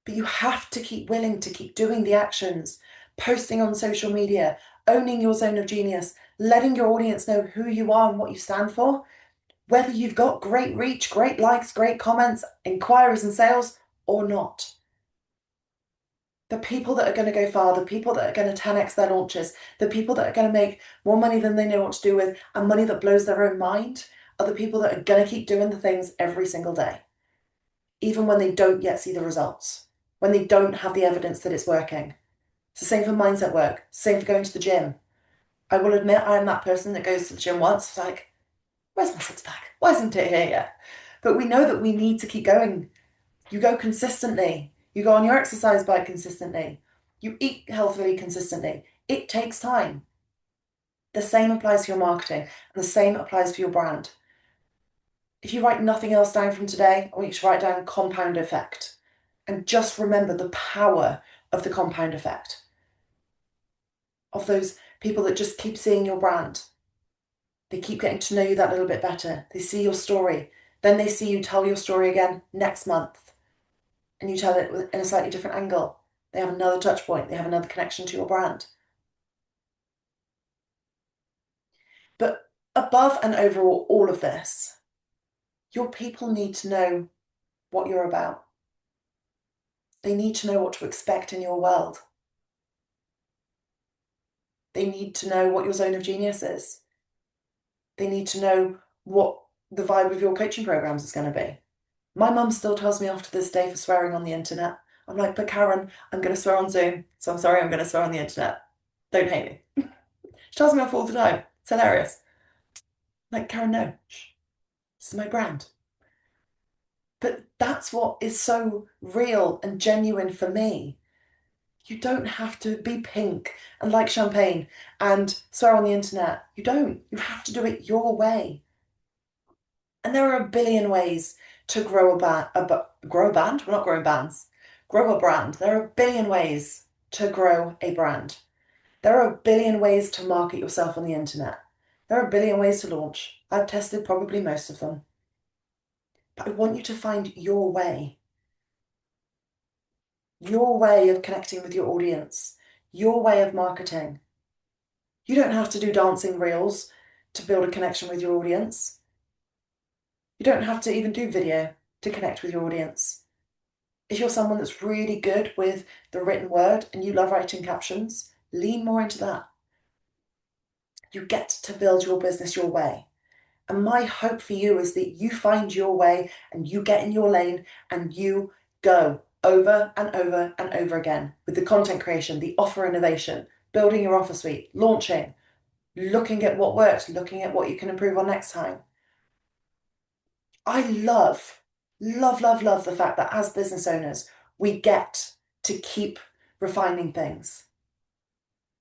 But you have to keep willing to keep doing the actions, posting on social media, owning your zone of genius, letting your audience know who you are and what you stand for, whether you've got great reach, great likes, great comments, inquiries and sales or not. The people that are going to go far, the people that are going to 10x their launches, the people that are going to make more money than they know what to do with and money that blows their own mind are the people that are going to keep doing the things every single day, even when they don't yet see the results, when they don't have the evidence that it's working. It's the same for mindset work, same for going to the gym. I will admit I am that person that goes to the gym once, it's like, where's my six pack? Why isn't it here yet? But we know that we need to keep going. You go consistently. You go on your exercise bike consistently. You eat healthily consistently. It takes time. The same applies for your marketing, and the same applies for your brand. If you write nothing else down from today, I want you to write down compound effect. And just remember the power of the compound effect. Of those people that just keep seeing your brand. They keep getting to know you that little bit better. They see your story. Then they see you tell your story again next month. And you tell it in a slightly different angle. They have another touch point. They have another connection to your brand. But above and over all of this, your people need to know what you're about. They need to know what to expect in your world. They need to know what your zone of genius is. They need to know what the vibe of your coaching programs is going to be. My mum still tells me after this day for swearing on the internet. I'm like, but Karen, I'm going to swear on Zoom. So I'm sorry, I'm going to swear on the internet. Don't hate me. She tells me off all the time. It's hilarious. Like, Karen, no. Shh. This is my brand. But that's what is so real and genuine for me. You don't have to be pink and like champagne and swear on the internet. You don't. You have to do it your way. And there are a billion ways to grow a band. Grow a band? We're not growing bands. Grow a brand. There are a billion ways to grow a brand. There are a billion ways to market yourself on the internet. There are a billion ways to launch. I've tested probably most of them. But I want you to find your way of connecting with your audience, your way of marketing. You don't have to do dancing reels to build a connection with your audience. You don't have to even do video to connect with your audience. If you're someone that's really good with the written word and you love writing captions, lean more into that. You get to build your business your way. And my hope for you is that you find your way and you get in your lane and you go over and over and over again with the content creation, the offer innovation, building your offer suite, launching, looking at what works, looking at what you can improve on next time. I love, love, love, love the fact that as business owners, we get to keep refining things.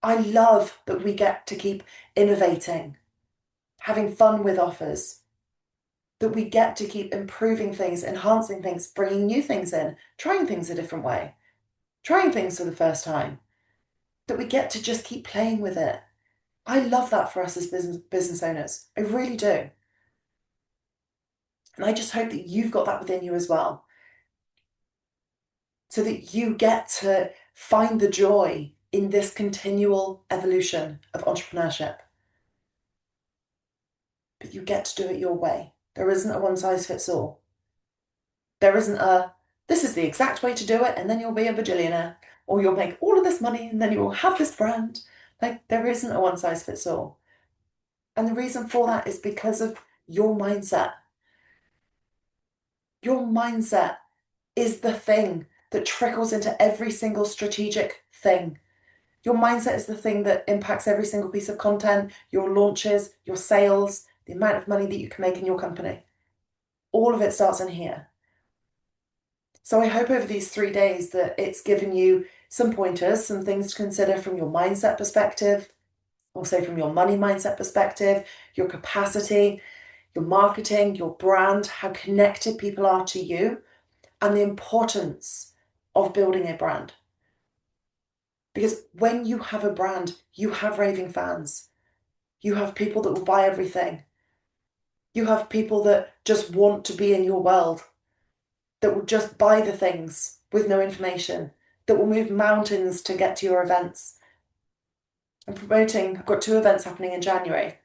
I love that we get to keep innovating, having fun with offers, that we get to keep improving things, enhancing things, bringing new things in, trying things a different way, trying things for the first time, that we get to just keep playing with it. I love that for us as business owners. I really do. And I just hope that you've got that within you as well, so that you get to find the joy in this continual evolution of entrepreneurship. But you get to do it your way. There isn't a one size fits all. There isn't this is the exact way to do it, and then you'll be a bajillionaire, or you'll make all of this money, and then you will have this brand. Like, there isn't a one size fits all. And the reason for that is because of your mindset. Your mindset is the thing that trickles into every single strategic thing. Your mindset is the thing that impacts every single piece of content, your launches, your sales, the amount of money that you can make in your company. All of it starts in here. So I hope over these 3 days that it's given you some pointers, some things to consider from your mindset perspective, also from your money mindset perspective, your capacity, your marketing, your brand, how connected people are to you, and the importance of building a brand. Because when you have a brand, you have raving fans. You have people that will buy everything. You have people that just want to be in your world, that will just buy the things with no information, that will move mountains to get to your events. I'm promoting, I've got 2 events happening in January.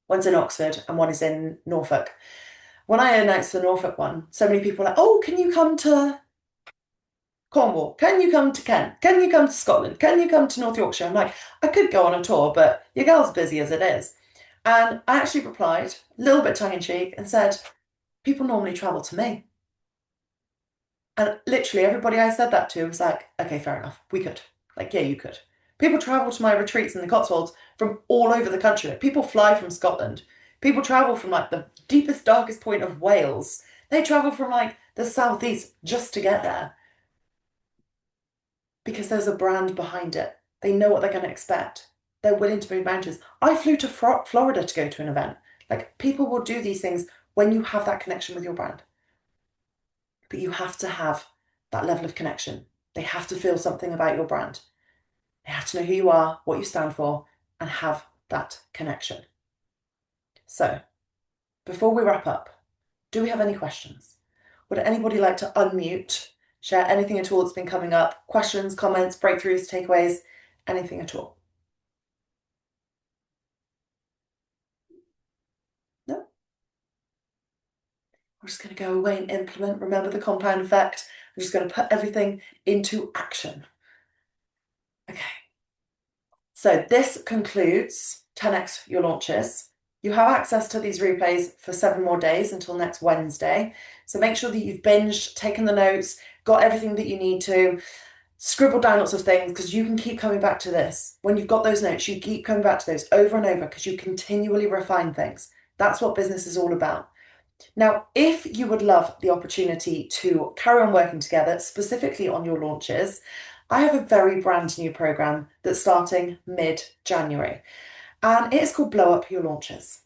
One's in Oxford and one is in Norfolk. When I announced the Norfolk one, so many people were like, oh, can you come to Cornwall? Can you come to Kent? Can you come to Scotland? Can you come to North Yorkshire? I'm like, I could go on a tour, but your girl's busy as it is. And I actually replied, a little bit tongue in cheek, and said, people normally travel to me. And literally everybody I said that to was like, okay, fair enough. We could. Like, yeah, you could. People travel to my retreats in the Cotswolds from all over the country. People fly from Scotland. People travel from like the deepest, darkest point of Wales. They travel from like the southeast just to get there. Because there's a brand behind it. They know what they're going to expect. They're willing to move mountains. I flew to Florida to go to an event. Like, people will do these things when you have that connection with your brand. But you have to have that level of connection. They have to feel something about your brand. They have to know who you are, what you stand for, and have that connection. So, before we wrap up, do we have any questions? Would anybody like to unmute, share anything at all that's been coming up? Questions, comments, breakthroughs, takeaways, anything at all? No? I'm just going to go away and implement. Remember the compound effect. I'm just going to put everything into action. Okay. So this concludes 10x your launches. You have access to these replays for 7 more days until next Wednesday. So make sure that you've binged, taken the notes, got everything that you need to, scribble down lots of things, because you can keep coming back to this. When you've got those notes, you keep coming back to those over and over because you continually refine things. That's what business is all about. Now, if you would love the opportunity to carry on working together, specifically on your launches, I have a very brand new program that's starting mid-January, and it is called Blow Up Your Launches.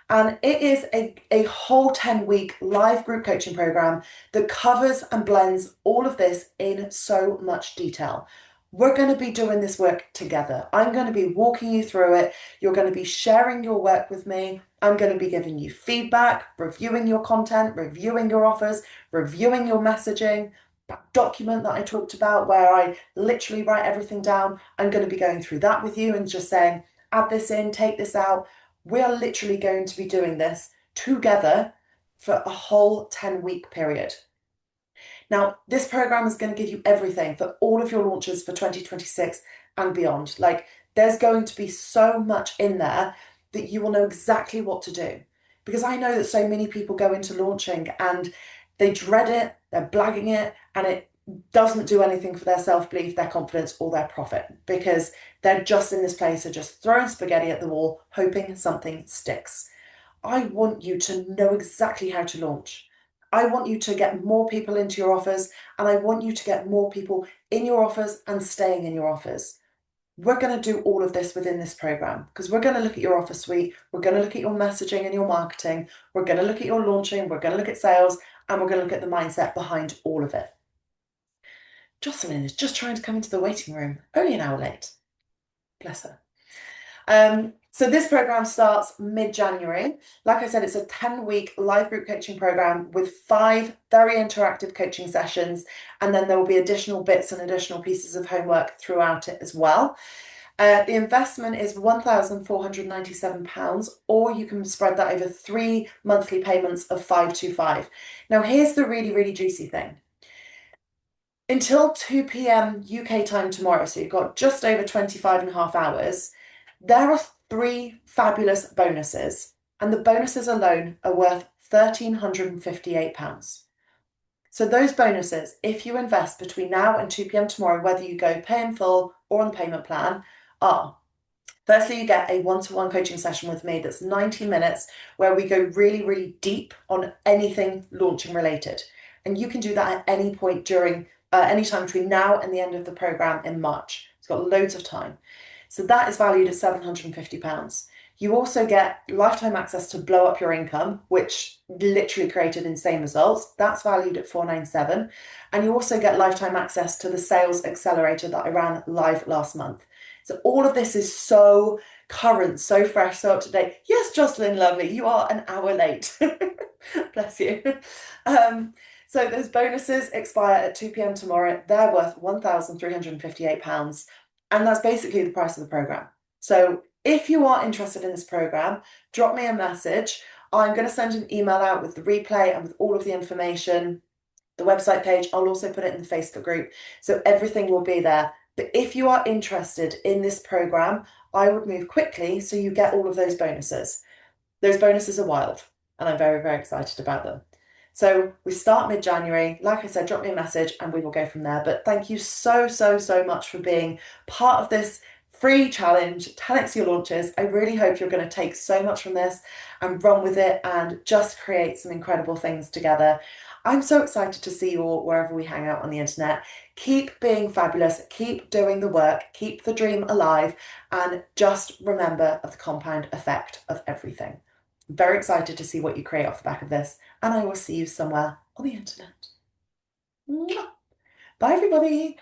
And it is a whole 10-week live group coaching program that covers and blends all of this in so much detail. We're going to be doing this work together. I'm going to be walking you through it. You're going to be sharing your work with me. I'm going to be giving you feedback, reviewing your content, reviewing your offers, reviewing your messaging. That document that I talked about where I literally write everything down, I'm going to be going through that with you and just saying, add this in, take this out. We are literally going to be doing this together for a whole 10-week period. Now, this program is going to give you everything for all of your launches for 2026 and beyond. Like, there's going to be so much in there that you will know exactly what to do. Because I know that so many people go into launching and they dread it, they're blagging it, and it doesn't do anything for their self-belief, their confidence, or their profit, because they're just in this place of just throwing spaghetti at the wall, hoping something sticks. I want you to know exactly how to launch. I want you to get more people into your offers, and I want you to get more people in your offers and staying in your offers. We're going to do all of this within this program because we're going to look at your offer suite, we're going to look at your messaging and your marketing, we're going to look at your launching, we're going to look at sales, and we're going to look at the mindset behind all of it. Jocelyn is just trying to come into the waiting room, only an hour late. Bless her. So this program starts mid-January. Like I said, it's a 10-week live group coaching program with 5 very interactive coaching sessions, and then there will be additional bits and additional pieces of homework throughout it as well. The investment is £1,497, or you can spread that over 3 monthly payments of £525. Now, here's the really, really juicy thing. Until 2 p.m. UK time tomorrow, so you've got just over 25 and a half hours, there are 3 fabulous bonuses, and the bonuses alone are worth £1,358. So those bonuses, if you invest between now and 2 p.m. tomorrow, whether you go pay in full or on the payment plan, are: firstly, you get a one-to-one coaching session with me that's 90 minutes where we go really, really deep on anything launching related. And you can do that at any point during any time between now and the end of the program in March. It's got loads of time. So that is valued at £750. You also get lifetime access to Blow Up Your Income, which literally created insane results. That's valued at £497. And you also get lifetime access to the Sales Accelerator that I ran live last month. So all of this is so current, so fresh, so up to date. Yes, Jocelyn, lovely, you are an hour late. Bless you. So those bonuses expire at 2 p.m. tomorrow. They're worth £1,358. And that's basically the price of the program. So if you are interested in this program, drop me a message. I'm going to send an email out with the replay and with all of the information, the website page. I'll also put it in the Facebook group. So everything will be there. But if you are interested in this program, I would move quickly so you get all of those bonuses. Those bonuses are wild, and I'm very, very excited about them. So we start mid-January. Like I said, drop me a message and we will go from there. But thank you so, so, so much for being part of this free challenge, 10x Your Launches. I really hope you're going to take so much from this and run with it and just create some incredible things together. I'm so excited to see you all wherever we hang out on the internet. Keep being fabulous, keep doing the work, keep the dream alive, and just remember of the compound effect of everything. I'm very excited to see what you create off the back of this, and I will see you somewhere on the internet. Mwah. Bye, everybody.